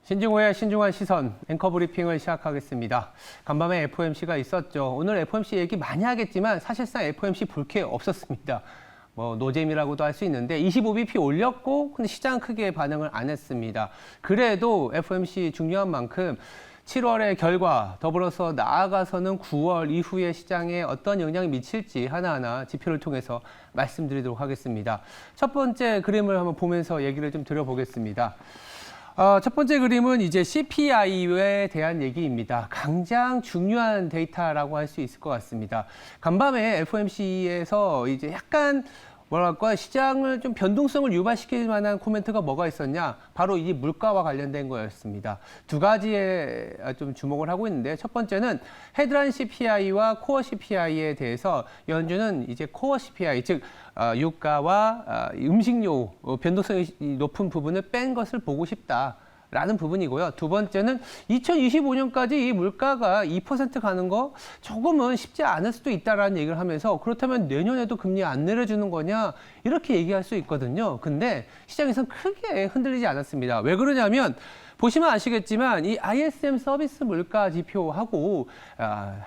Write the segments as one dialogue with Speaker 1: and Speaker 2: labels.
Speaker 1: 신중호의 신중한 시선 앵커 브리핑을 시작하겠습니다. 간밤에 FOMC가 있었죠. 오늘 FOMC 얘기 많이 하겠지만 사실상 FOMC 볼 게 없었습니다. 노잼이라고도 할 수 있는데 25bp 올렸고 근데 시장은 크게 반응을 안 했습니다. 그래도 FOMC 중요한 만큼 7월의 결과 더불어서 나아가서는 9월 이후에 시장에 어떤 영향이 미칠지 하나하나 지표를 통해서 말씀드리도록 하겠습니다. 첫 번째 그림을 한번 보면서 얘기를 좀 드려보겠습니다. 첫 번째 그림은 이제 CPI에 대한 얘기입니다. 가장 중요한 데이터라고 할 수 있을 것 같습니다. 간밤에 FOMC에서 이제 약간 뭐랄까 시장을 좀 변동성을 유발시킬 만한 코멘트가 뭐가 있었냐? 바로 이 물가와 관련된 거였습니다. 두 가지에 좀 주목을 하고 있는데 첫 번째는 헤드라인 CPI와 코어 CPI에 대해서 연준은 이제 코어 CPI 즉 유가와 음식료 변동성이 높은 부분을 뺀 것을 보고 싶다. 라는 부분이고요. 두 번째는 2025년까지 이 물가가 2% 가는 거 조금은 쉽지 않을 수도 있다라는 얘기를 하면서 그렇다면 내년에도 금리 안 내려주는 거냐 이렇게 얘기할 수 있거든요. 근데 시장에서는 크게 흔들리지 않았습니다. 왜 그러냐면 보시면 아시겠지만 이 ISM 서비스 물가 지표하고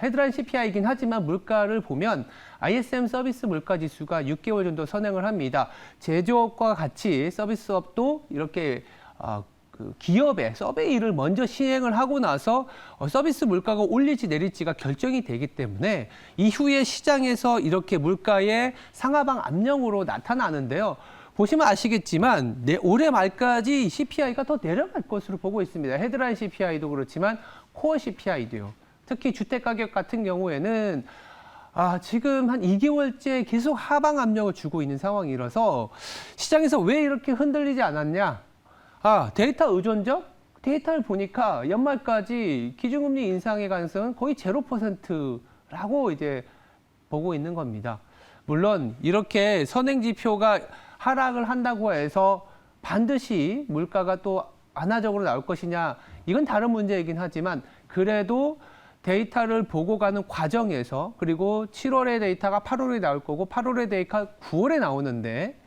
Speaker 1: 헤드라인 CPI이긴 하지만 물가를 보면 ISM 서비스 물가 지수가 6개월 정도 선행을 합니다. 제조업과 같이 서비스업도 이렇게 그 기업의 서베이를 먼저 시행을 하고 나서 서비스 물가가 올릴지 내릴지가 결정이 되기 때문에 이후에 시장에서 이렇게 물가의 상하방 압력으로 나타나는데요. 보시면 아시겠지만 올해 말까지 CPI가 더 내려갈 것으로 보고 있습니다. 헤드라인 CPI도 그렇지만 코어 CPI도요. 특히 주택가격 같은 경우에는 지금 한 2개월째 계속 하방 압력을 주고 있는 상황이라서 시장에서 왜 이렇게 흔들리지 않았냐? 데이터 의존적? 데이터를 보니까 연말까지 기준금리 인상의 가능성은 거의 0%라고 이제 보고 있는 겁니다. 물론 이렇게 선행지표가 하락을 한다고 해서 반드시 물가가 또 완화적으로 나올 것이냐 이건 다른 문제이긴 하지만 그래도 데이터를 보고 가는 과정에서 그리고 7월의 데이터가 8월에 나올 거고 8월의 데이터가 9월에 나오는데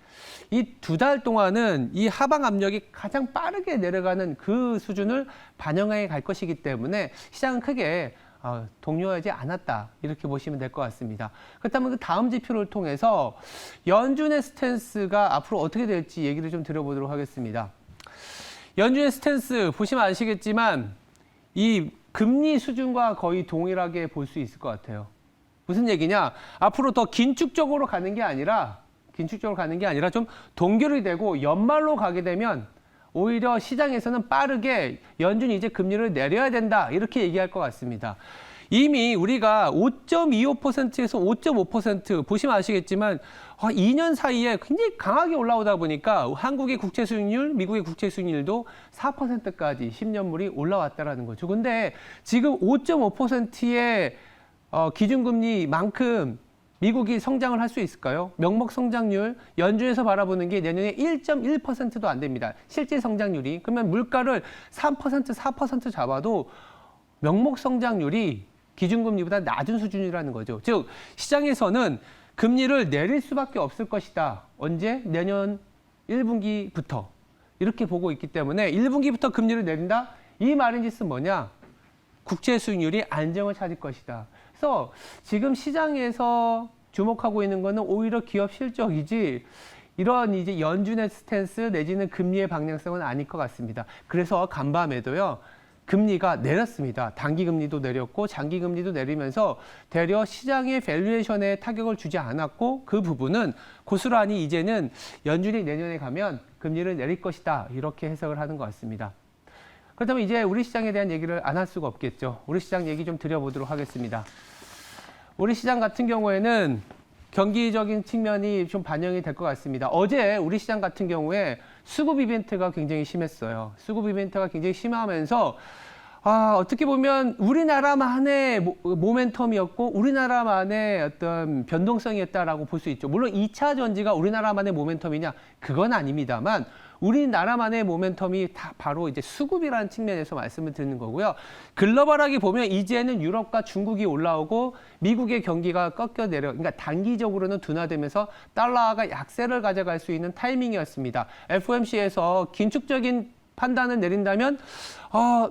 Speaker 1: 이 두 달 동안은 이 하방 압력이 가장 빠르게 내려가는 그 수준을 반영해 갈 것이기 때문에 시장은 크게 동요하지 않았다 이렇게 보시면 될 것 같습니다. 그렇다면 그 다음 지표를 통해서 연준의 스탠스가 앞으로 어떻게 될지 얘기를 좀 드려보도록 하겠습니다. 연준의 스탠스 보시면 아시겠지만 이 금리 수준과 거의 동일하게 볼 수 있을 것 같아요. 무슨 얘기냐? 앞으로 더 긴축적으로 가는 게 아니라 좀 동결이 되고 연말로 가게 되면 오히려 시장에서는 빠르게 연준이 이제 금리를 내려야 된다 이렇게 얘기할 것 같습니다. 이미 우리가 5.25%에서 5.5% 보시면 아시겠지만 2년 사이에 굉장히 강하게 올라오다 보니까 한국의 국채 수익률, 미국의 국채 수익률도 4%까지 10년물이 올라왔다라는 거죠. 근데 지금 5.5%의 기준금리만큼 미국이 성장을 할 수 있을까요? 명목 성장률, 연준에서 바라보는 게 내년에 1.1%도 안 됩니다. 실제 성장률이. 그러면 물가를 3%, 4% 잡아도 명목 성장률이 기준금리보다 낮은 수준이라는 거죠. 즉, 시장에서는 금리를 내릴 수밖에 없을 것이다. 언제? 내년 1분기부터. 이렇게 보고 있기 때문에 1분기부터 금리를 내린다? 이 말인즉슨 뭐냐? 국채 수익률이 안정을 찾을 것이다. 그래서 지금 시장에서 주목하고 있는 거는 오히려 기업 실적이지 이런 이제 연준의 스탠스 내지는 금리의 방향성은 아닐 것 같습니다. 그래서 간밤에도요. 금리가 내렸습니다. 단기 금리도 내렸고 장기 금리도 내리면서 되려 시장의 밸류에이션에 타격을 주지 않았고 그 부분은 고스란히 이제는 연준이 내년에 가면 금리를 내릴 것이다. 이렇게 해석을 하는 것 같습니다. 그렇다면 이제 우리 시장에 대한 얘기를 안 할 수가 없겠죠. 우리 시장 얘기 좀 드려보도록 하겠습니다. 우리 시장 같은 경우에는 경기적인 측면이 좀 반영이 될 것 같습니다. 어제 우리 시장 같은 경우에 수급 이벤트가 굉장히 심했어요. 수급 이벤트가 굉장히 심하면서 어떻게 보면 우리나라만의 모멘텀이었고 우리나라만의 어떤 변동성이었다라고 볼 수 있죠. 물론 2차 전지가 우리나라만의 모멘텀이냐? 그건 아닙니다만 우리나라만의 모멘텀이 다 바로 이제 수급이라는 측면에서 말씀을 드리는 거고요. 글로벌하게 보면 이제는 유럽과 중국이 올라오고 미국의 경기가 꺾여 내려, 그러니까 단기적으로는 둔화되면서 달러가 약세를 가져갈 수 있는 타이밍이었습니다. FOMC에서 긴축적인 판단을 내린다면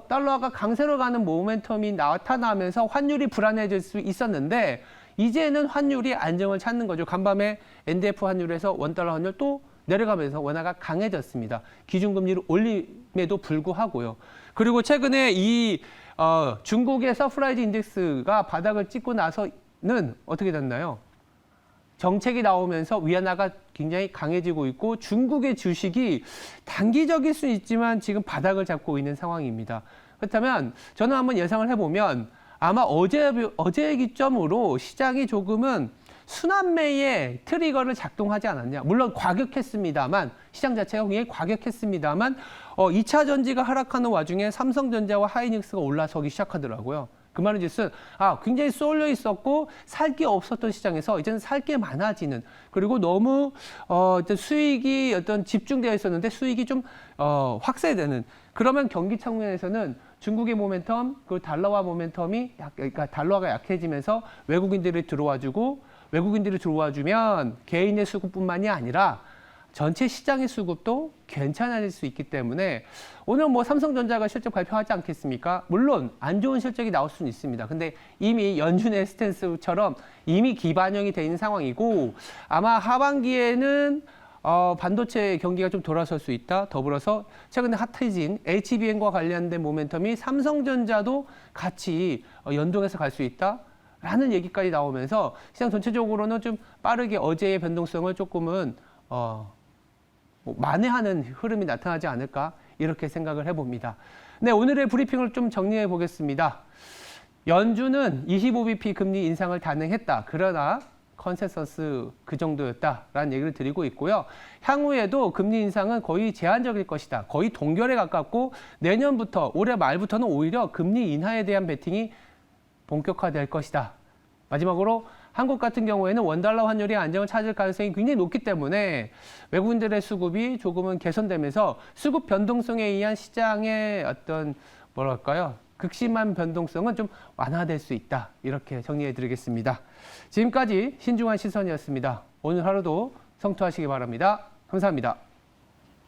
Speaker 1: 달러가 강세로 가는 모멘텀이 나타나면서 환율이 불안해질 수 있었는데 이제는 환율이 안정을 찾는 거죠. 간밤에 NDF 환율에서 원달러 환율 또 내려가면서 원화가 강해졌습니다. 기준금리를 올림에도 불구하고요. 그리고 최근에 이 중국의 서프라이즈 인덱스가 바닥을 찍고 나서는 어떻게 됐나요? 정책이 나오면서 위안화가 굉장히 강해지고 있고 중국의 주식이 단기적일 수 있지만 지금 바닥을 잡고 있는 상황입니다. 그렇다면 저는 한번 예상을 해보면 아마 어제의 기점으로 시장이 조금은 순환매의 트리거를 작동하지 않았냐. 물론 과격했습니다만 시장 자체가 굉장히 과격했습니다만 2차 전지가 하락하는 와중에 삼성전자와 하이닉스가 올라서기 시작하더라고요. 그 말은 즉슨 굉장히 쏠려 있었고 살 게 없었던 시장에서 이제는 살 게 많아지는 그리고 너무 수익이 집중되어 있었는데 수익이 좀 확대되는 그러면 경기 측면에서는 중국의 모멘텀 그 달러와 모멘텀이 그러니까 달러가 약해지면서 외국인들이 들어와주면 개인의 수급뿐만이 아니라 전체 시장의 수급도 괜찮아질 수 있기 때문에 오늘 삼성전자가 실적 발표하지 않겠습니까? 물론 안 좋은 실적이 나올 수는 있습니다. 근데 이미 연준의 스탠스처럼 이미 기반영이 돼 있는 상황이고 아마 하반기에는 반도체 경기가 좀 돌아설 수 있다. 더불어서 최근에 핫해진 HBM과 관련된 모멘텀이 삼성전자도 같이 연동해서 갈 수 있다. 라는 얘기까지 나오면서 시장 전체적으로는 좀 빠르게 어제의 변동성을 조금은 만회하는 흐름이 나타나지 않을까 이렇게 생각을 해봅니다. 네, 오늘의 브리핑을 좀 정리해 보겠습니다. 연준은 25bp 금리 인상을 단행했다. 그러나 컨센서스 그 정도였다라는 얘기를 드리고 있고요. 향후에도 금리 인상은 거의 제한적일 것이다. 거의 동결에 가깝고 내년부터 올해 말부터는 오히려 금리 인하에 대한 베팅이 본격화될 것이다. 마지막으로 한국 같은 경우에는 원달러 환율이 안정을 찾을 가능성이 굉장히 높기 때문에 외국인들의 수급이 조금은 개선되면서 수급 변동성에 의한 시장의 극심한 변동성은 좀 완화될 수 있다. 이렇게 정리해 드리겠습니다. 지금까지 신중한 시선이었습니다. 오늘 하루도 성투하시기 바랍니다. 감사합니다.